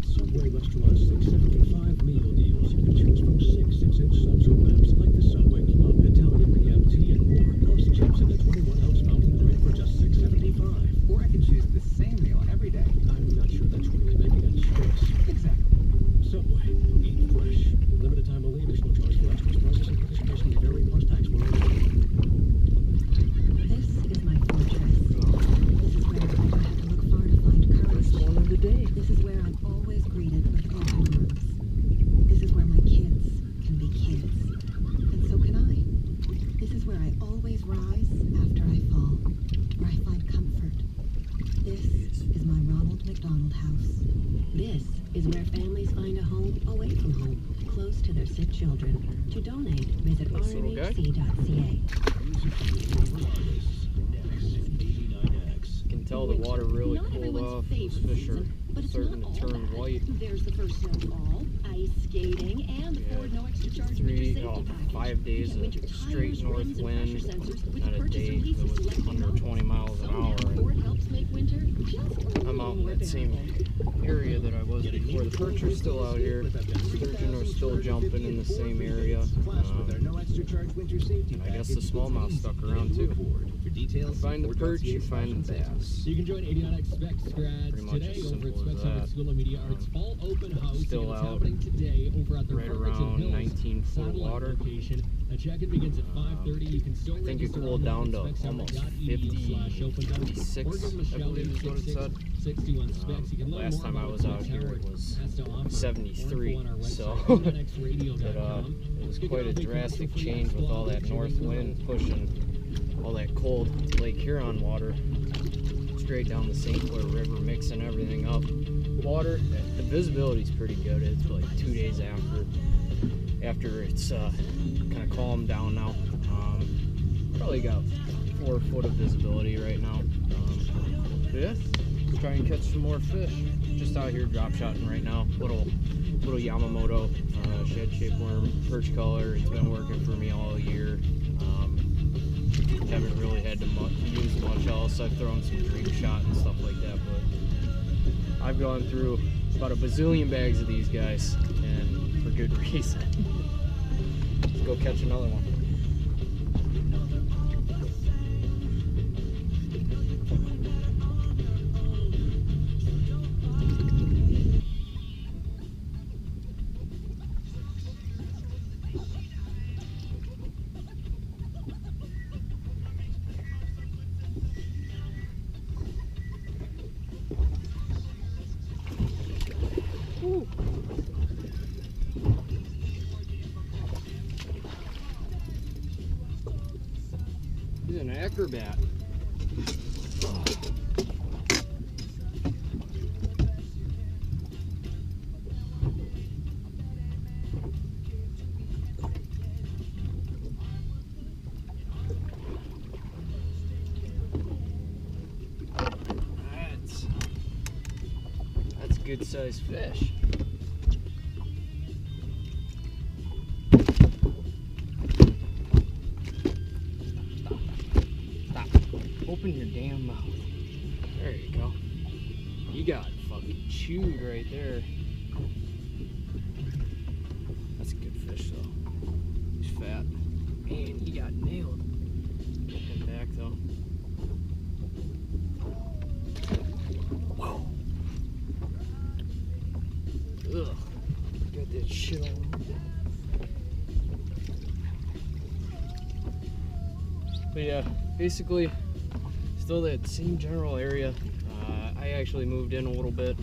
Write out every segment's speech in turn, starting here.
Subway restaurant's $6.75 meal deals. You can choose from 6-inch subs or wraps like the Subway Club, Italian EMT, and more. Plus chips in a 21-ounce fountain drink for just $6.75. Or I could choose the same meal every day. I'm not sure that's really making a choice. Exactly. Subway, eat fresh. Limited time only. Additional charge for extras, prices, and participation may vary. Plus tax for This is my fortress. This is where I don't have to look far to find courage. First one of the day. This is where I'm always greeted with open arms. This is where my kids can be kids. And so can I. This is where I always rise after I fall, where I find comfort. This is my Ronald McDonald House. This is where families find a home away from home, close to their sick children. To donate, visit rmhc.ca. You can tell the water really cooled off. Those fish are starting to turn white. There's the first snow fall, ice skating, and the Ford no extra charge winter safety package. 5 days of straight north wind, not a day that was under 20 miles an hour. Ford helps make winter just I'm out in that same area that I was before. The perch are still out here. Sturgeon are still jumping in the same area. I guess the smallmouth stuck around too. You find the perch, you find the bass. You can join 89X Specs grads today over at Specs Hub School of Media Arts Fall Open House. Still it's out happening today over at the right Farmington around Hills 19 foot satellite water. location. The check-in begins at 5:30. You can still I think it cooled down to almost 50, 56, I believe is what it said. 61 Specs. You can learn Last more time I about was what out Specs here Howard it was has to offer. 73, More info on our so website, 89xradio.com. it was quite a drastic change with all that north wind pushing all that cold Lake Huron water straight down the St. Clair River, mixing everything up. Water, the visibility's pretty good. It's like 2 days after it's kind of calmed down now. Probably got 4 foot of visibility right now. But yeah, let's try and catch some more fish. Just out here drop shotting right now. Little Yamamoto shed-shaped worm, perch color. It's been working for me all year. Haven't really had to use much else. I've thrown some dream shot and stuff like that, but I've gone through about a bazillion bags of these guys, and for good reason. Let's go catch another one. He's an acrobat. That's a good sized fish. Open your damn mouth. There you go. You got fucking chewed right there. That's a good fish though. He's fat. Man, he got nailed. Get him back though. Whoa. Ugh. Got that shit all over. But yeah, basically still that same general area. I actually moved in a little bit.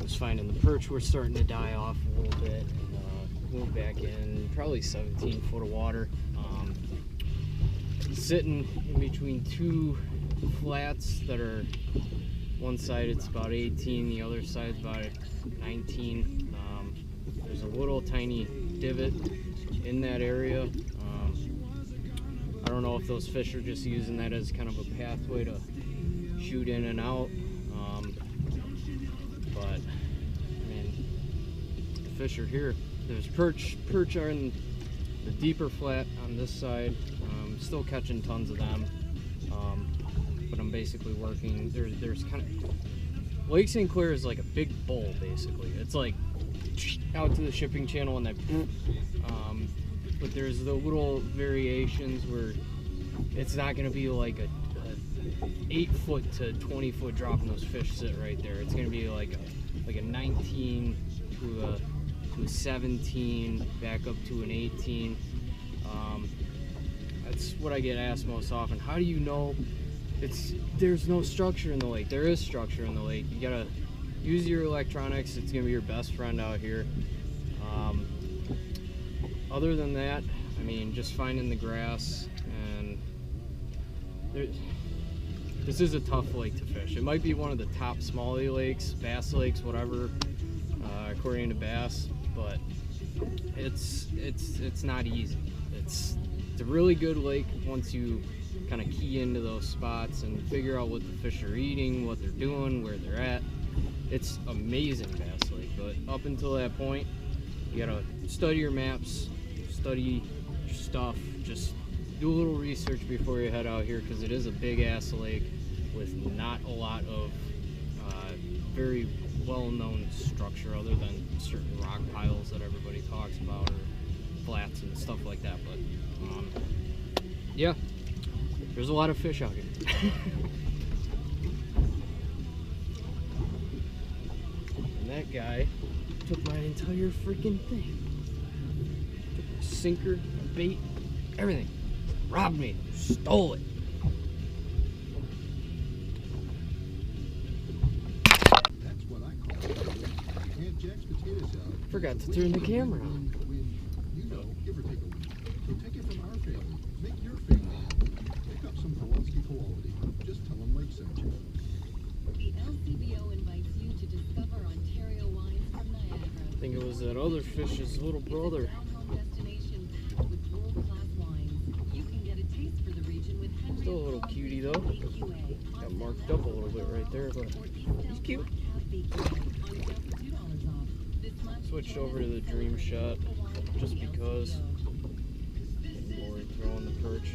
Was finding the perch were starting to die off a little bit. Moved back in, probably 17 foot of water. Sitting in between 2 flats that are, one side it's about 18, the other side's about 19. There's a little tiny divot in that area. I don't know if those fish are just using that as kind of a pathway to shoot in and out. But I mean, the fish are here. There's perch are in the deeper flat on this side. Still catching tons of them. But I'm basically working. There's kind of Lake St. Clair is like a big bowl, basically. It's like out to the shipping channel and then, but there's the little variations where it's not going to be like a 8-foot to 20-foot drop and those fish sit right there. It's going to be like a 19 to a 17, back up to an 18. That's what I get asked most often. How do you know there's no structure in the lake? There is structure in the lake. You gotta use your electronics. It's gonna be your best friend out here. Other than that, I mean, just finding the grass, and this is a tough lake to fish. It might be one of the top smallie lakes, bass lakes, whatever, according to bass, but it's not easy. It's a really good lake once you kind of key into those spots and figure out what the fish are eating, what they're doing, where they're at. It's amazing bass lake, but up until that point, you gotta study your maps, study your stuff, just do a little research before you head out here, because it is a big ass lake with not a lot of very well-known structure other than certain rock piles that everybody talks about, or flats and stuff like that. But yeah, there's a lot of fish out here. And that guy took my entire freaking thing. Took my sinker, my bait, everything. Robbed me, stole it. That's what I call it. Aunt Jack's potato salad. Forgot to turn the camera on. When, you know, give or take a week. So take it from our family. Make your family happy. Pick up some Kowalski quality. Just tell them Mike sent you. The LCBO invites you to discover Ontario wines from Niagara. I think it was that other fish's little brother. Down-home destination with world-class wines. You can get a taste for the region with Henry. Still a little cutie though. Got marked up a little bit right there, but he's cute. Switched over to the Dream Shot just because I'm bored throwing the perch.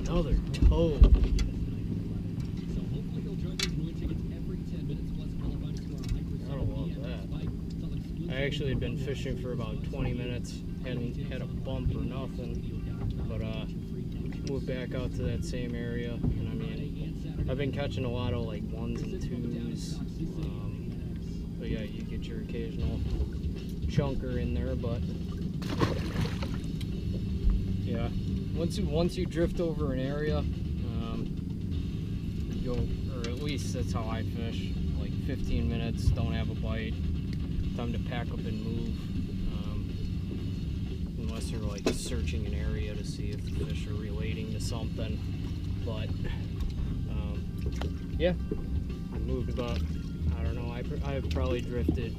Another toad. I don't love that. I actually had been fishing for about 20 minutes, hadn't had a bump or nothing, but moved back out to that same area, and I mean, I've been catching a lot of like 1s and 2s, but yeah, you get your occasional chunker in there, but yeah. Once you drift over an area, you go, or at least that's how I fish, like 15 minutes, don't have a bite, time to pack up and move, unless you're like searching an area to see if the fish are relating to something. But yeah, I moved about, I don't know, I've probably drifted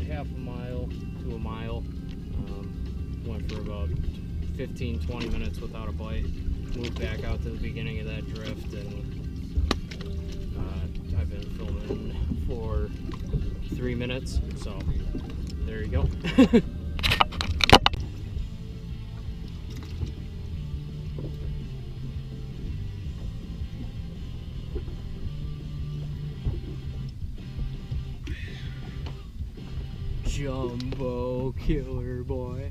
half a mile to a mile, went for about 15-20 minutes without a bite, moved back out to the beginning of that drift, and I've been filming for 3 minutes, so there you go. Jumbo killer boy.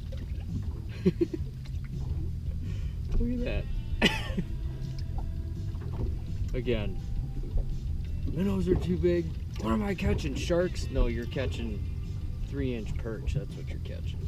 Look at that. Again, minnows are too big. What am I catching? Sharks? No, you're catching 3-inch perch. That's what you're catching.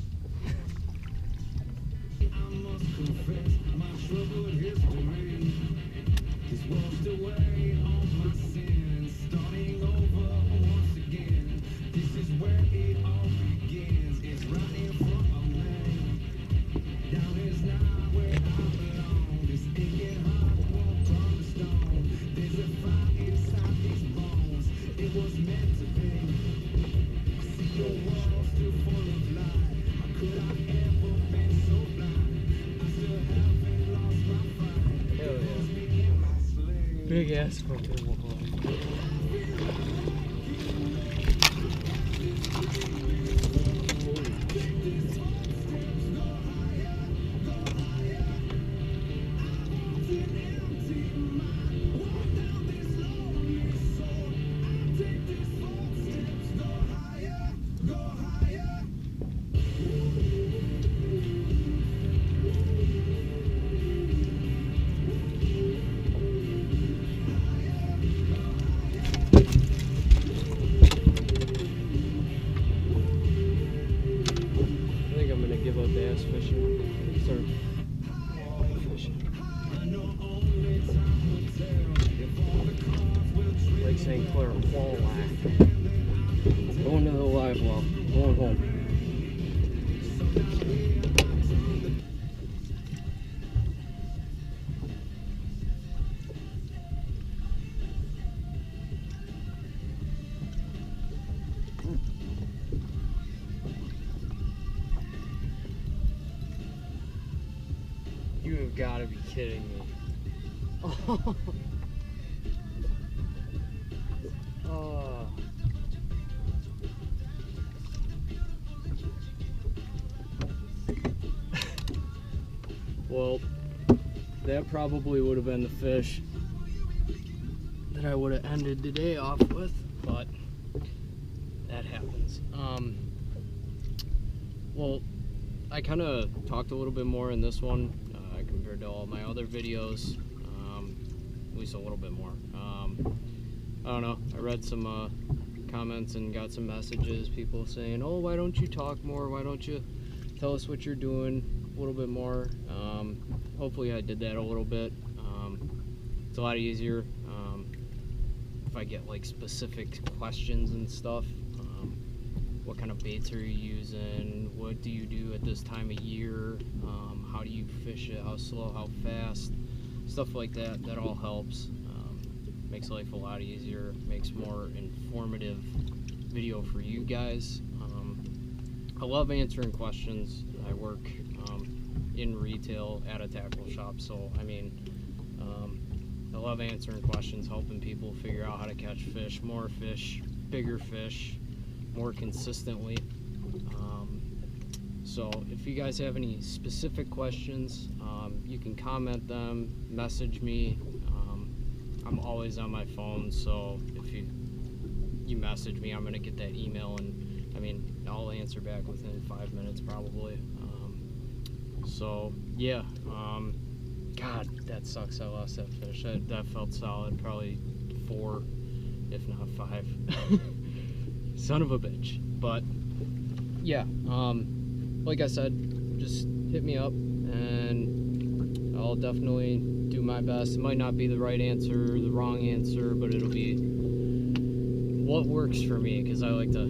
Big ass fucking walleye. Give up bass fishing. Start walleye fishing. Lake St. Clair walleye. Going to the live well. Going home. You have got to be kidding me. Oh. Oh. Well, that probably would have been the fish that I would have ended the day off with, but that happens. Well, I kind of talked a little bit more in this one compared to all my other videos, at least a little bit more. I don't know, I read some comments and got some messages, people saying, oh, why don't you talk more, why don't you tell us what you're doing a little bit more. Hopefully I did that a little bit. It's a lot easier if I get like specific questions and stuff. What kind of baits are you using? What do you do at this time of year? How do you fish it? How slow? How fast? Stuff like that. That all helps. Makes life a lot easier. Makes more informative video for you guys. I love answering questions. I work in retail at a tackle shop, so I mean, I love answering questions, helping people figure out how to catch fish, more fish, bigger fish, more consistently. So if you guys have any specific questions, you can comment them, message me. I'm always on my phone, so if you message me, I'm gonna get that email, and I mean, I'll answer back within 5 minutes probably. So yeah, God, that sucks. I lost that fish. That felt solid, probably 4, if not 5. Son of a bitch. But yeah, like I said, just hit me up and I'll definitely do my best. It might not be the right answer or the wrong answer, but it'll be what works for me, because I like to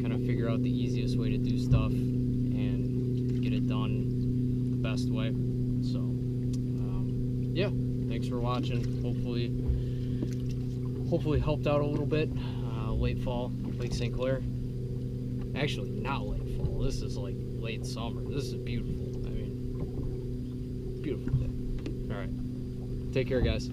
kind of figure out the easiest way to do stuff and get it done the best way. So yeah, thanks for watching. Hopefully helped out a little bit. Late fall, Lake St. Clair. Actually, not late fall. This is like late summer. This is beautiful. I mean, beautiful day. All right, take care, guys.